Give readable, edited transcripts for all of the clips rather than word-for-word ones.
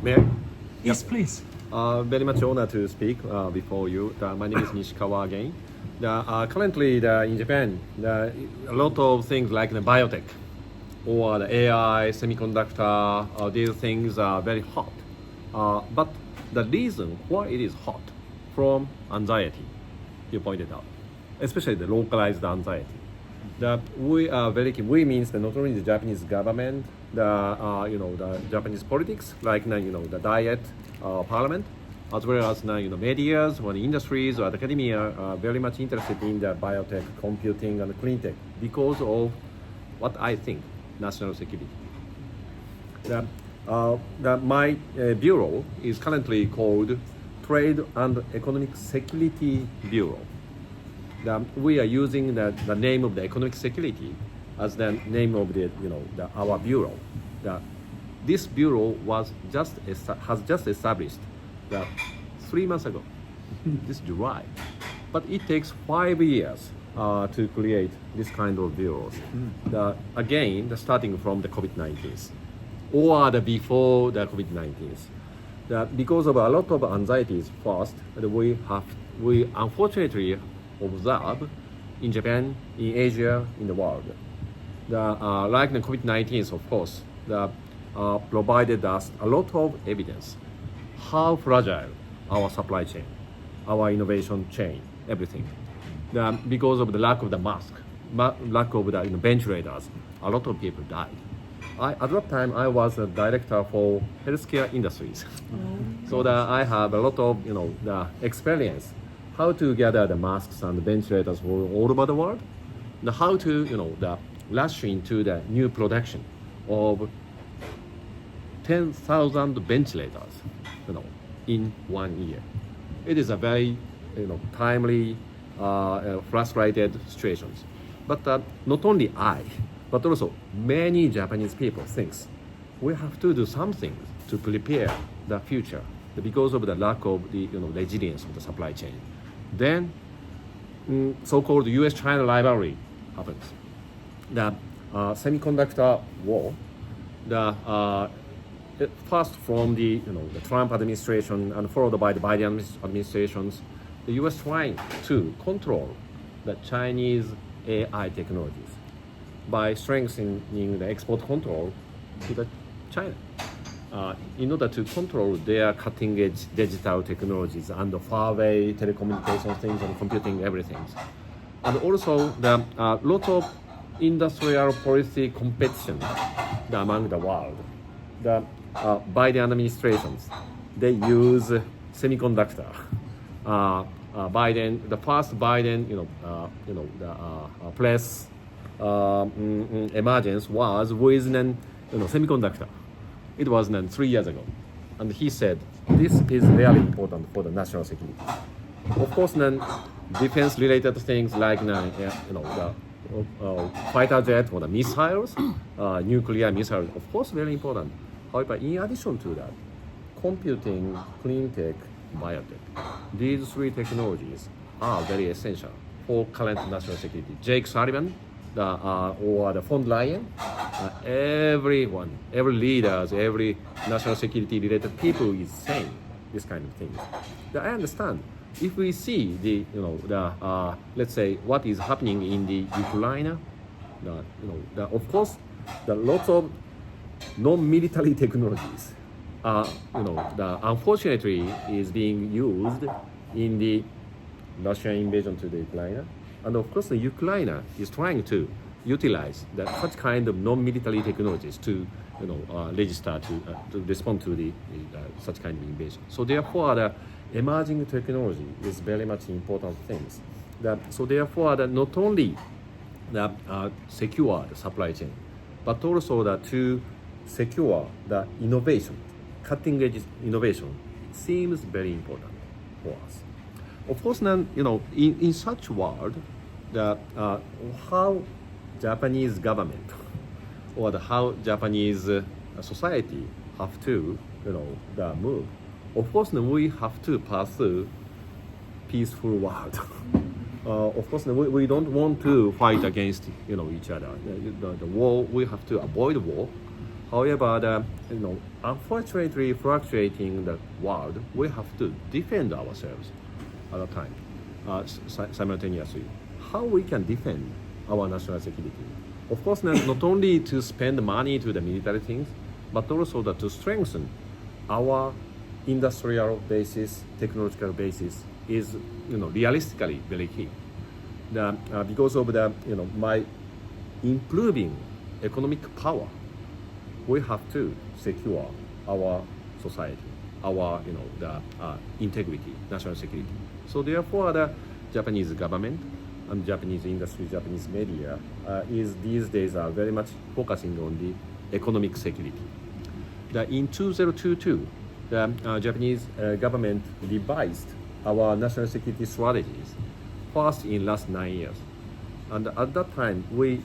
May I? Yes, please. Very much honored to speak before you. My name is Nishikawa again. Currently, in Japan, a lot of things like the biotech or the AI, semiconductor, these things are very hot. But the reason why it is hot from anxiety, you pointed out, especially the localized anxiety. We are very keen. We means that not only the Japanese government, the Japanese politics, like the Diet, parliament, as well as medias or the industries or the academia are very much interested in the biotech, computing, and clean tech because of what I think national security. My bureau is currently called Trade and Economic Security Bureau. We are using the name of the economic security as the name of our bureau. This bureau has just established 3 months ago, this July. But it takes 5 years to create this kind of bureaus. Again, starting from the COVID-19 or before the COVID-19. Because of a lot of anxieties first, we unfortunately observe in Japan, in Asia, in the world. Like the COVID-19, of course, provided us a lot of evidence how fragile our supply chain, our innovation chain, everything. Because of the lack of the mask, lack of the ventilators, a lot of people died. At that time, I was a director for healthcare industries. So I have a lot of the experience how to gather the masks and the ventilators all over the world, how to rush into the new production of 10,000 ventilators, in 1 year. It is a very, timely, frustrated situations. But not only I, but also many Japanese people thinks we have to do something to prepare the future because of the lack of the resilience of the supply chain. Then so-called U.S.-China rivalry happens. The semiconductor war, first from the Trump administration and followed by the Biden administrations, the U.S. trying to control the Chinese AI technologies by strengthening the export control to China. In order to control their cutting-edge digital technologies and the far-away telecommunication things and computing everything. And also the lot of industrial policy competition among the world. The Biden administrations, they use semiconductor. The first Biden, the press emergence was with semiconductor. It was 3 years ago, and he said this is really important for the national security. Of course, defense-related things like the fighter jet or the missiles, nuclear missiles, of course, very important. However, in addition to that, computing, clean tech, biotech, these 3 technologies are very essential for current national security. Jake Sullivan, or the von Leyen, every leaders, every national security related people is saying this kind of thing. I understand. If we see let's say what is happening in the Ukraine, of course, the lots of non-military technologies, unfortunately, is being used in the Russian invasion to the Ukraine. And of course, the Ukraine is trying to utilize such kind of non-military technologies to, register to respond to such kind of invasion. So therefore, the emerging technology is very much important things. So therefore, not only secure the supply chain, but also to secure the innovation, cutting-edge innovation seems very important for us. Of course, in such world, how Japanese government or how Japanese society have to, move. Of course, we have to pursue peaceful world. Of course, we don't want to fight against, each other. The war, we have to avoid war. However, unfortunately fluctuating the world, we have to defend ourselves at a time, simultaneously. How we can defend our national security? Of course, not only to spend money to the military things, but also to strengthen our industrial basis, technological basis is, realistically very key. Because of by improving economic power, we have to secure our society, our integrity, national security. So therefore, the Japanese government and Japanese industry, Japanese media is these days are very much focusing on the economic security. In 2022, the Japanese government revised our national security strategies first in last 9 years, and at that time we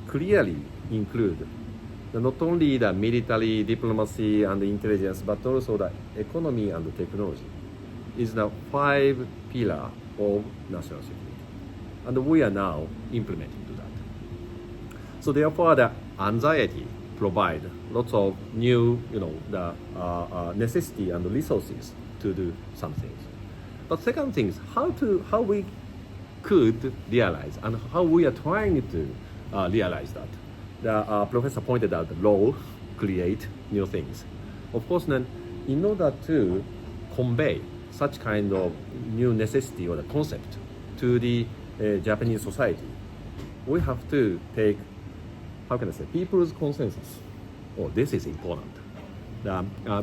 clearly include not only the military, diplomacy, and intelligence, but also the economy and technology is the 5 pillars of national security. And we are now implementing that. So therefore, the anxiety provide lots of new, necessity and resources to do some things. But second thing is how we could realize and how we are trying to realize that. The professor pointed out the law create new things. Of course, then, in order to convey such kind of new necessity or the concept to the Japanese society, we have to take, people's consensus. Oh, this is important.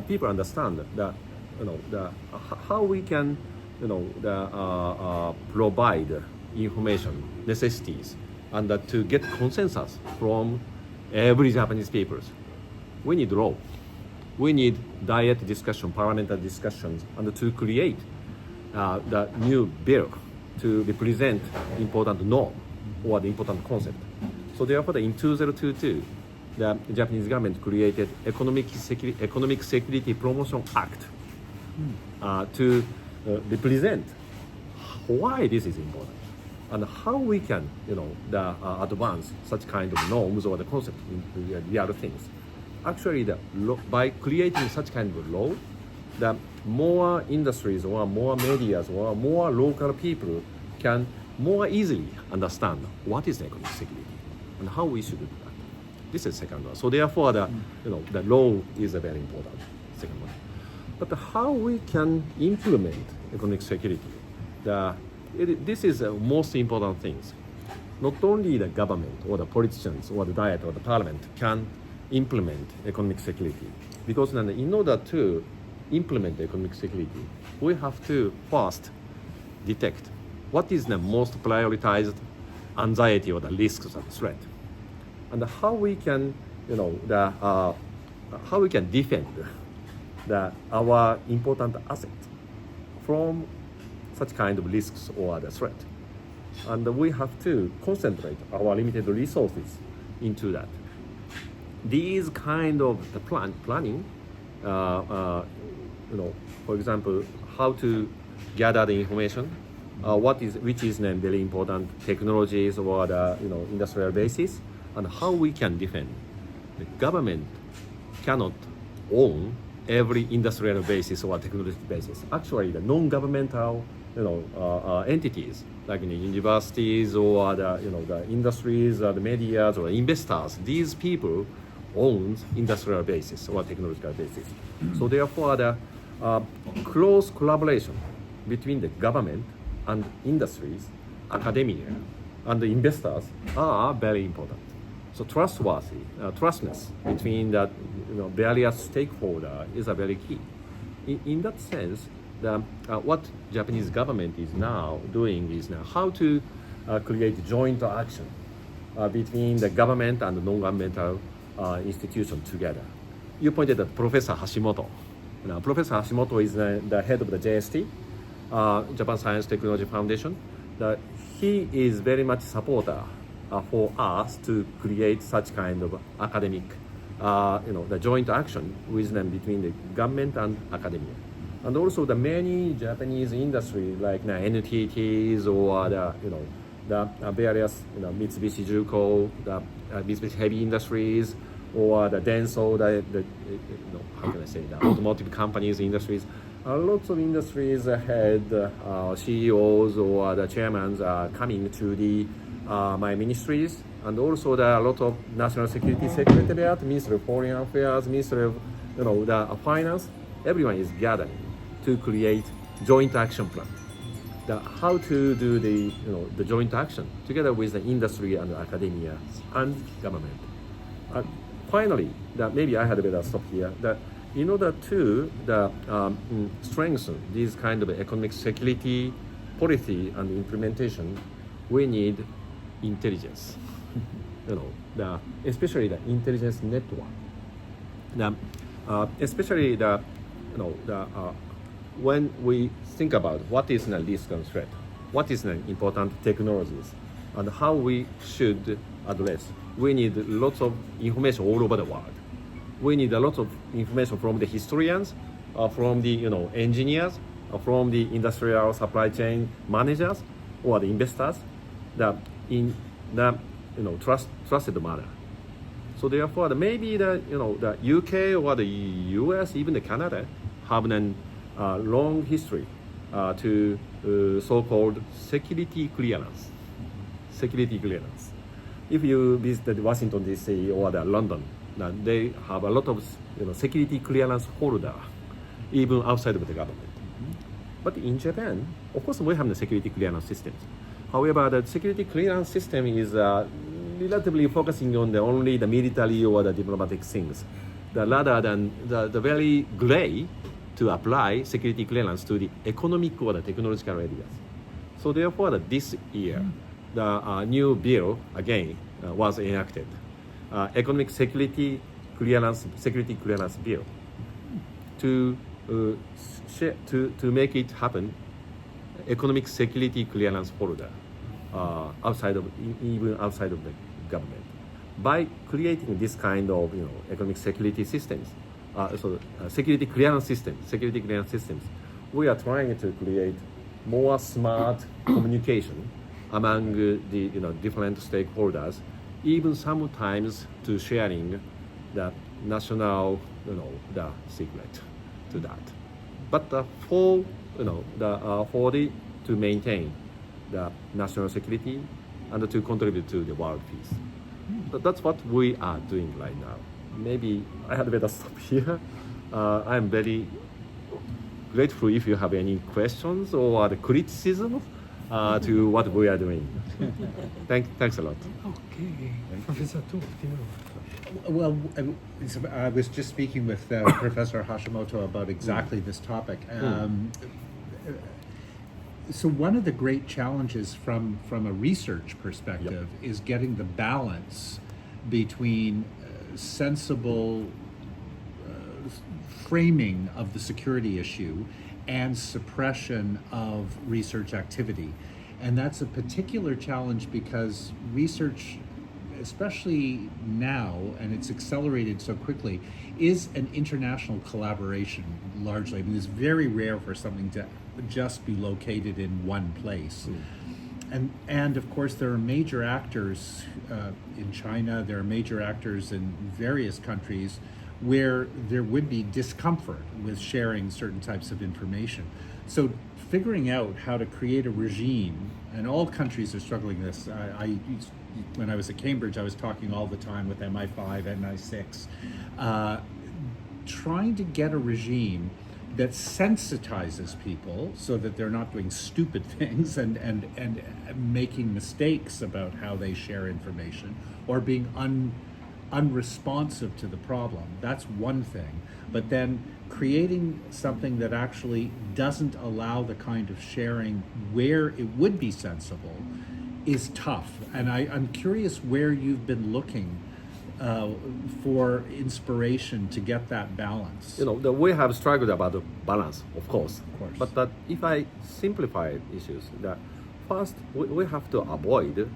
People understand that, how we can, provide information, necessities, and to get consensus from every Japanese people. We need law. We need diet discussion, parliamentary discussions, and to create the new bill to represent important norm or the important concept. So therefore, in 2022, the Japanese government created Economic Security Promotion Act to represent why this is important and how we can, advance such kind of norms or the concept into the other things. Actually, by creating such kind of law, the more industries or more medias or more local people can more easily understand what is economic security and how we should do that. This is second one. So therefore, the law is a very important second one. But how we can implement economic security? This is the most important things. Not only the government or the politicians or the diet or the parliament can implement economic security, because then in order to implement economic security, we have to first detect what is the most prioritized anxiety or the risks of the threat, and how we can, how we can defend our important asset from such kind of risks or the threat. And we have to concentrate our limited resources into that. These kind of the planning, for example, how to gather the information, which is then very important technologies or the industrial basis, and how we can defend. The government cannot own every industrial basis or technological basis. Actually, the non-governmental entities like universities or the industries or the media or investors, these people owns industrial basis or technological basis. So therefore, the close collaboration between the government and industries, academia, and the investors are very important. So trustness between the various stakeholders is a very key. In that sense, what Japanese government is now doing is now how to create joint action between the government and the non-governmental institutions together. You pointed at Professor Hashimoto. Professor Hashimoto is the head of the JST, Japan Science Technology Foundation. He is very much supporter for us to create such kind of academic, the joint action with them between the government and academia. And also the many Japanese industry like NTTs or the various Mitsubishi Juko, the Mitsubishi Heavy Industries, or the Denso, how can I say, the automotive companies, industries. Lots of industries head CEOs or the chairmans are coming to the my ministries, and also there are a lot of national security secretariat, Ministry of Foreign Affairs, Ministry of the Finance. Everyone is gathering to create joint action plan. How to do the joint action together with the industry and academia and government. Finally, maybe I had better stop here. In order to strengthen this kind of economic security policy and implementation, we need intelligence. Especially the intelligence network. Especially when we think about what is the risk and threat, what is the important technologies, and how we should address, we need lots of information all over the world. We need a lot of information from the historians, from the engineers, from the industrial supply chain managers or the investors, that in the trusted manner. So therefore, maybe the UK or the US, even the Canada, have a long history to so-called security clearance. Security clearance. If you visited Washington D.C. or London, they have a lot of security clearance holder, even outside of the government. But in Japan, of course, we have the security clearance systems. However, the security clearance system is relatively focusing on only the military or the diplomatic things, rather than the very gray to apply security clearance to the economic or the technological areas. So therefore, this year, the new bill again was enacted, economic security clearance bill, to make it happen. Economic security clearance holder even outside of the government, by creating this kind of economic security systems, security clearance systems, we are trying to create more smart communication among the different stakeholders, even sometimes to sharing the national the secret to that. But to maintain the national security and to contribute to the world peace. That's what we are doing right now. Maybe I had better stop here. I'm very grateful if you have any questions or the criticism to what we are doing. Thanks a lot. Okay, Professor To. Well, I was just speaking with Professor Hashimoto about exactly this topic. So one of the great challenges from a research perspective is getting the balance between sensible framing of the security issue and suppression of research activity. And that's a particular challenge because research, especially now, and it's accelerated so quickly, is an international collaboration largely. I mean, it's very rare for something to just be located in one place. And of course, there are major actors in China, there are major actors in various countries where there would be discomfort with sharing certain types of information. So figuring out how to create a regime, and all countries are struggling with this. When I was at Cambridge, I was talking all the time with MI5, MI6, trying to get a regime that sensitizes people so that they're not doing stupid things and making mistakes about how they share information or being unresponsive to the problem. That's one thing. But then creating something that actually doesn't allow the kind of sharing where it would be sensible is tough. And I'm curious where you've been looking for inspiration to get that balance. We have struggled about the balance, of course. But if I simplify issues, first we have to avoid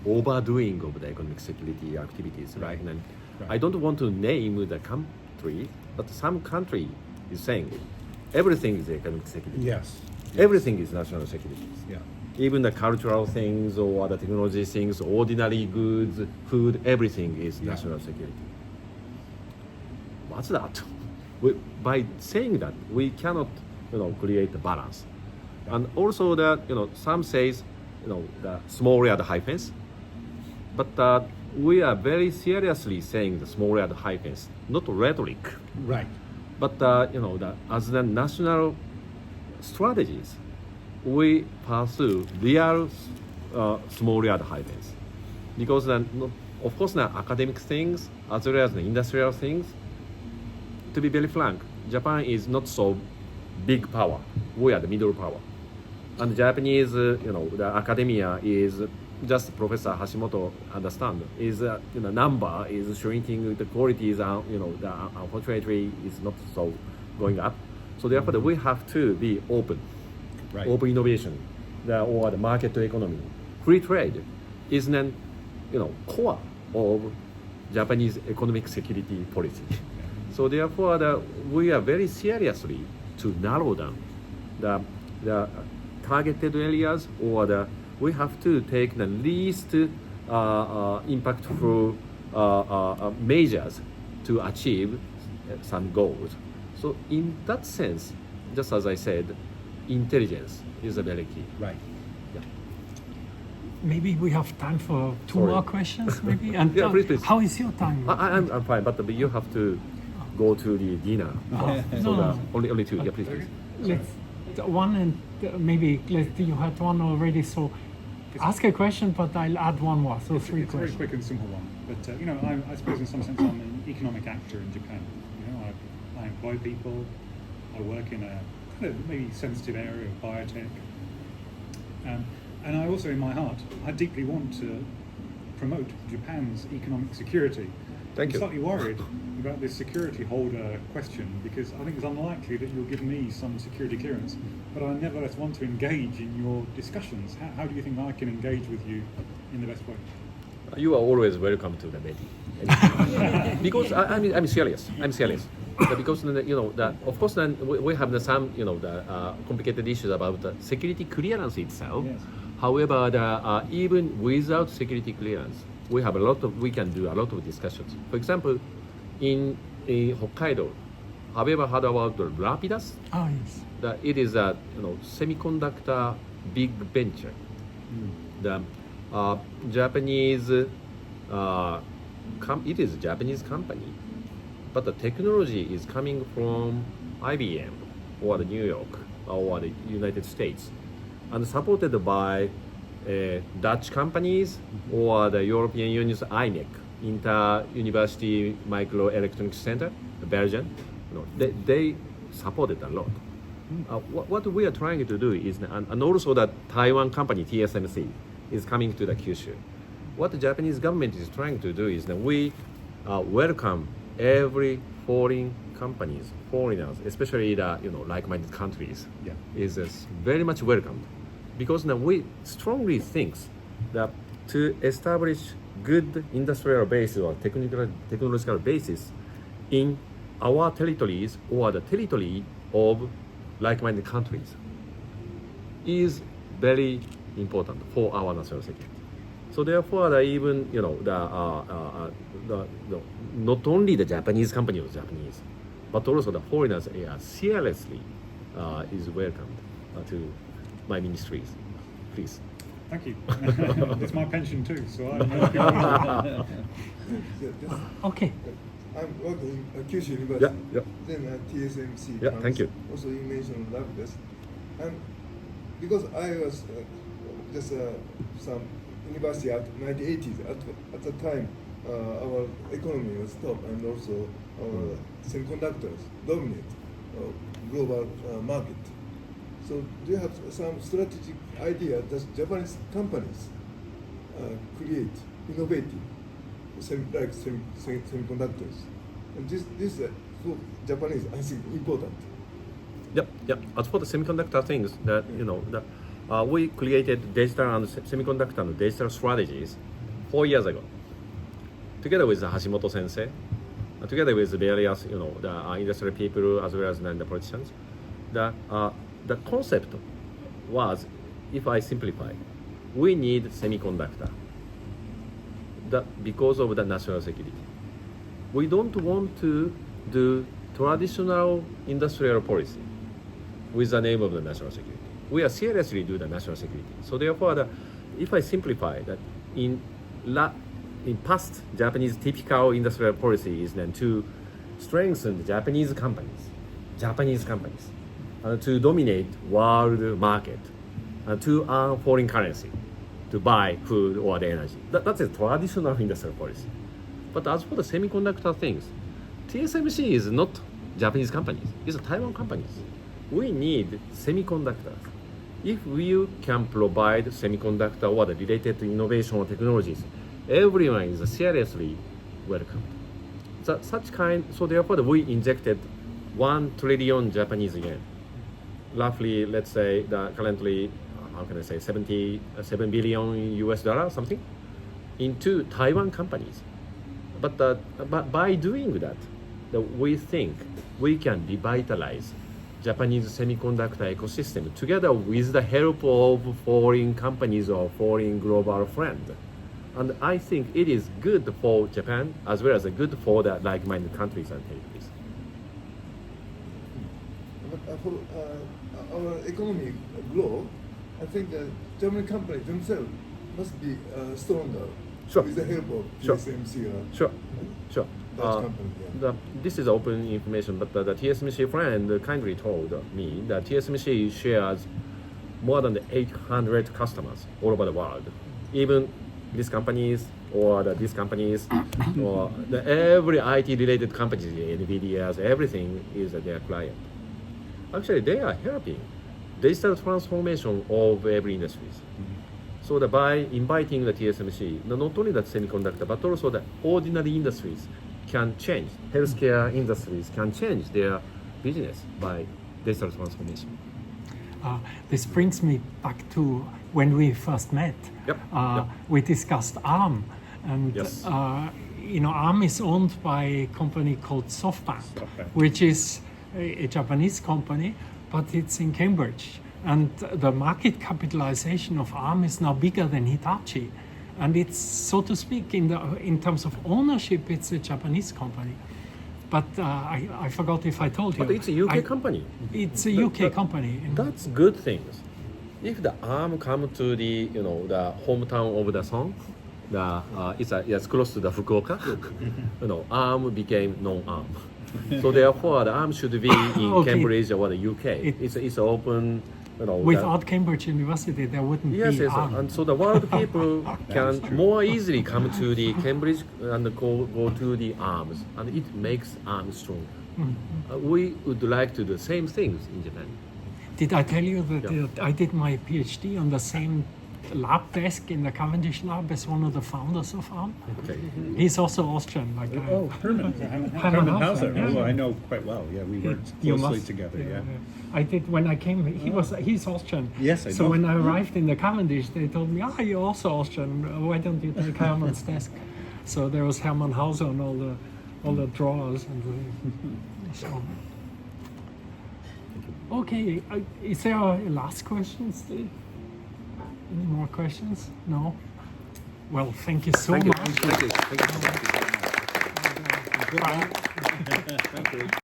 overdoing of the economic security activities, right? And I don't want to name the country, but some country is saying everything is economic security. Yes. Everything is national security. Yeah. Even the cultural things or the technology things, ordinary goods, food, everything is national security. what's that? By saying that, we cannot, create a balance. And also that, some says, the small red hyphens, but we are very seriously saying the small red hyphens, not rhetoric, Right. but as the national strategies, we pursue real small red hyphens, because then, of course, the academic things as well as the industrial things. To be very frank, Japan is not so big power. We are the middle power, and Japanese, the academia is just Professor Hashimoto understand is the number is shrinking, the quality is unfortunately is not so going up. So therefore, we have to be open, Right. open innovation, or the market economy. Free trade is then core of Japanese economic security policy. So therefore, we are very seriously to narrow down the targeted areas, or we have to take the least impactful measures to achieve some goals. So in that sense, just as I said, intelligence is a very key. Right. Maybe we have time for two Sorry. more questions, maybe. And Yeah, please. how is your time? I'm fine, but you have to go to the dinner. So No. only two. Yeah, please. Let's one and maybe you had one already. So ask a question, but I'll add one more. So three It's a very questions. quick and simple one. But I suppose in some sense I'm an economic actor in Japan. I employ people. I work in a kind of maybe sensitive area of biotech. And I also, in my heart, I deeply want to promote Japan's economic security. Thank you. I'm slightly worried about this security holder question, because I think it's unlikely that you'll give me some security clearance, but I nevertheless want to engage in your discussions. How do you think I can engage with you in the best way? You are always welcome to the METI. Because I'm serious. I'm serious. Because of course, then we have some complicated issues about the security clearance itself. Yes. However, even without security clearance, we can do a lot of discussions. For example, in Hokkaido, have you ever heard about the Rapidus? Ah, yes. It is a semiconductor big venture. The Japanese, it is a Japanese company, but the technology is coming from IBM or the New York or the United States, and supported by Dutch companies or the European Union's IMEC, Inter-University Microelectronics Center, Belgium. They supported a lot. What we are trying to do is, and also that Taiwan company TSMC is coming to the Kyushu. What the Japanese government is trying to do is that we welcome every foreign companies, foreigners, especially the like-minded countries, is very much welcomed, because now we strongly think that to establish good industrial base or technological basis in our territories or the territory of like-minded countries is very important for our national security. So therefore, even not only the Japanese companies are Japanese, but also the foreigners are seriously is welcomed to my ministries. Please. Thank you. It's my pension too, so I'm helping. Okay. I'm working at Kyushu University. Yeah. Then at TSMC. Yeah, thank you. Also, you mentioned Rapidus. And because I was just some university at 1980s, at the time, our economy was top, and also semiconductors dominate global market. So do you have some strategic idea that Japanese companies create, innovative, semiconductors? And this for Japanese, I think, important. Yep. As for the semiconductor things, that we created digital and semiconductor and digital strategies 4 years ago, together with Hashimoto Sensei, together with various the industrial people as well as the politicians. The concept was, if I simplify, we need semiconductor because of the national security. We don't want to do traditional industrial policy with the name of the national security. We are seriously do the national security. So therefore, if I simplify that in past Japanese typical industrial policy is then to strengthen the Japanese companies, to dominate world market, to earn foreign currency, to buy food or the energy. That's a traditional industrial policy. But as for the semiconductor things, TSMC is not Japanese companies, it's Taiwan companies. We need semiconductors. If you can provide semiconductor or the related innovation or technologies, everyone is seriously welcome. So therefore we injected 1 trillion Japanese yen, roughly, let's say, currently, how can I say, 77 billion US dollars, something, into Taiwan companies. But by doing that, we think we can revitalize Japanese semiconductor ecosystem together with the help of foreign companies or foreign global friends. And I think it is good for Japan as well as good for the like-minded countries and territories. But for our economy grow, I think the German companies themselves must be stronger Sure. with the help of Sure. TSMC or Sure. Dutch company. Yeah. This is open information, but the TSMC friend kindly told me that TSMC shares more than 800 customers all over the world. Even these companies or these companies or every IT-related companies, NVIDIA's, everything is their client. Actually, they are helping digital transformation of every industries. So that by inviting the TSMC, not only the semiconductor, but also the ordinary industries can change. Healthcare industries can change their business by digital transformation. This brings me back to when we first met. Yep. We discussed ARM, and Yes. ARM is owned by a company called SoftBank, which is a Japanese company, but it's in Cambridge. And the market capitalization of ARM is now bigger than Hitachi. And it's, so to speak, in terms of ownership, it's a Japanese company. But I forgot if I told you. But it's a UK company. It's a UK company. That's good things. If the ARM come to the the hometown of the song, it's close to the Fukuoka, ARM became non-ARM. So therefore, the ARM should be in Okay. Cambridge or the UK. It's open. Without Cambridge University, there wouldn't Yes, be yes, ARM. and so the world people can more easily come to the Cambridge and go to the arms, and it makes arms strong. We would like to do the same things in Japan. Did I tell you that Yeah. I did my PhD on the same lab desk in the Cavendish lab as one of the founders of ARM? Okay. He's also Austrian, like Oh, Herman. Herman Herman Hauser, Hauser. yeah. Oh, I know quite well. Yeah, we worked You closely must- together. Yeah. I did when I came. He's Austrian. Yes, I So know. when I arrived in the Cavendish, they told me, you're also Austrian. Why don't you take Herman's desk?" So there was Herman Hauser on all the drawers and so. Okay, is there a last question, Steve? Any more questions? No. Well, thank you so Thank you. much. Thank you. Thank you. Bye. Thank you.